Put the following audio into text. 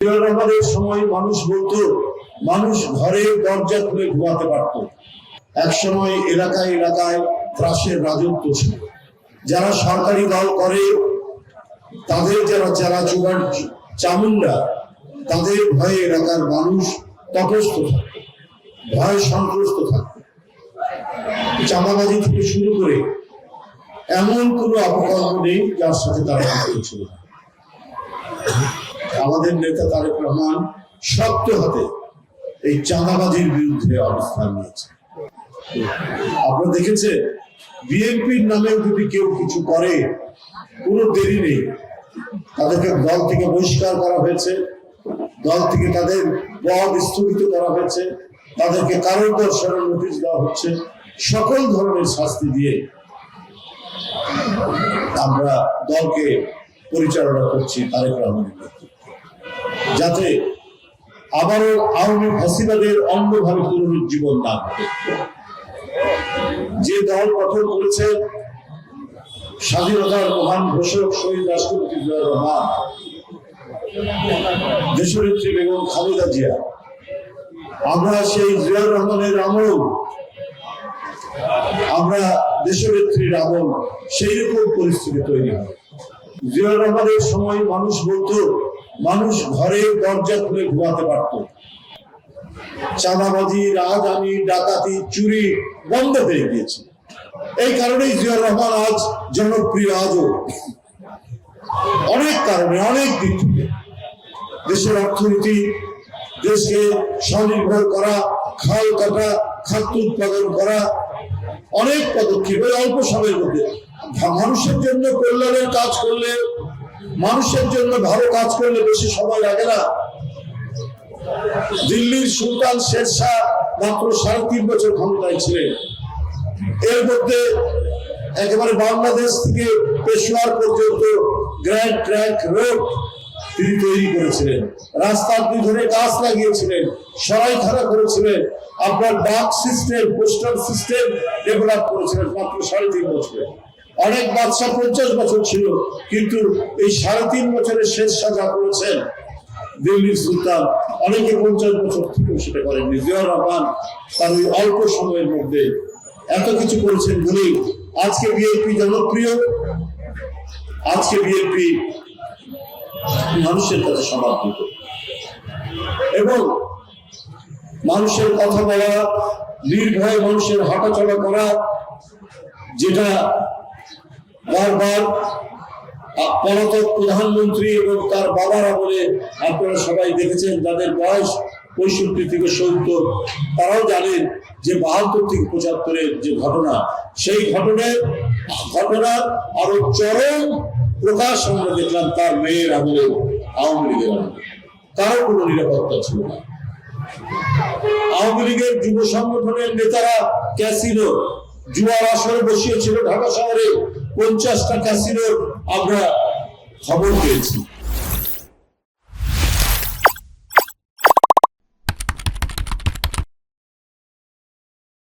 আমাদের সময় মানুষ বলতো মানুষ ঘরে দরজা খুলে ঘুমাতে পারত। এক সময় এলাকায় এলাকায় ত্রাসের রাজত্ব ছিল। যারা সরকারি দল করে তাদের যারা চোগার চামুন্ডা তাদের ভয়ে এলাকার মানুষ তটস্থ থাকত, ভয় সন্ত্রস্ত থাকত। চাঁদাবাজি থেকে শুরু করে এমন কোনো অপকর্ম নেই যার সাথে তারা ছিল। আমাদের নেতা তারেক রহমান শক্ত হাতে এই চাঁদাবাজির বিরুদ্ধে অবস্থান নিয়েছে। আপনারা দেখেছেন বিএনপির নামে যদি কেউ কিছু করে কোনো দেরি নেই, তাদেরকে দল থেকে বহিষ্কার করা হয়েছে, দল থেকে তাদের পদ স্থগিত করা হয়েছে, তাদেরকে কারণ দর্শানোর নোটিশ দেওয়া হচ্ছে। সকল ধরনের শাস্তি দিয়ে আমরা দলকে পরিচালনা করছি তারেক রহমানের নেতৃত্বে, যাতে আবারও আওয়ামী ফ্যাসিবাদের অন্যভাবে পুনরুজ্জীবন না ঘটে। যে দল গঠন করেছে স্বাধীনতার মহান ঘোষক শহীদ রাষ্ট্রপতি জিয়াউর রহমান, দেশনেত্রী বেগম খালেদা জিয়া, আমরা সেই জিয়াউর রহমানের আমল, আমরা দেশনেত্রীর আমল, সেই রকম পরিস্থিতি তৈরি হয়। জিয়াউর রহমানের সময় মানুষ বলতো মানুষ ঘরে দরজা খুলে ঘুমাতে পারত। চাঁদাবাজি, রাজধানী, ডাকাতি, চুরি বন্ধ হয়ে গিয়েছে। এই কারণেই জিয়াউর রহমান আজ জনপ্রিয়। আজও অনেক কারণে, অনেক দিক থেকে দেশের অর্থনীতি, দেশকে স্বনির্ভর করা, খাল কাটা, খাদ্য উৎপাদন করা, অনেক পদক্ষেপ অল্প সময়ের মধ্যে। মানুষের জন্য কল্যাণের কাজ করলে, মানুষের জন্য ভালো কাজ করলে বেশি সময় লাগে না। দিল্লির সুলতান শেরশাহ মাত্র 3.5 বছর ক্ষমতায় ছিলেন। এর মধ্যে একেবারে বাংলাদেশ থেকে পেশোয়ার পর্যন্ত গ্র্যান্ড ট্র্যাঙ্ক রোড তিনি তৈরি করেছিলেন, রাস্তার দুধারে গাছ লাগিয়েছিলেন, সরাইখানা করেছিলেন, আপনার ডাক সিস্টেম, পোস্টাল সিস্টেম ডেভেলপ করেছিলেন মাত্র 3.5 বছরে। অনেক বাদশা 50 বছর ছিল, কিন্তু এই 3.5 বছরের শেরশাহ যা করেছেন দিল্লির সুলতান, অনেকে 50 বছর থেকেও সেটা করেননি। জিয়াউর রহমান তার ওই অল্প সময়ের মধ্যে এত কিছু করেছেন বলেই আজকে বিএনপি জনপ্রিয়, আজকে বিএনপি মানুষের কাছে সমাদৃত এবং মানুষের কথা বলা, নির্ভয়ে মানুষের হাঁটাচলা করা, যেটা বারবার পলাতক প্রধানমন্ত্রী এবং তার বাবারা বলে আপনারা সবাই দেখেছেন, যাদের বয়স 65 থেকে 70, তারাও জানেন যে 72 থেকে 75-এর যে ঘটনা, সেই ঘটনার আরো চরম প্রকাশ আমরা দেখলাম তার মেয়ের আমলে, আওয়ামী লীগের আমলে। কারো কোনো নিরাপত্তা ছিল না। আওয়ামী লীগের যুব সংগঠনের নেতারা ক্যাসিনো, জুয়ার আসরে বসিয়েছিল ঢাকা শহরে। 50টা ক্যাসিনোর আমরা খবর পেয়েছি।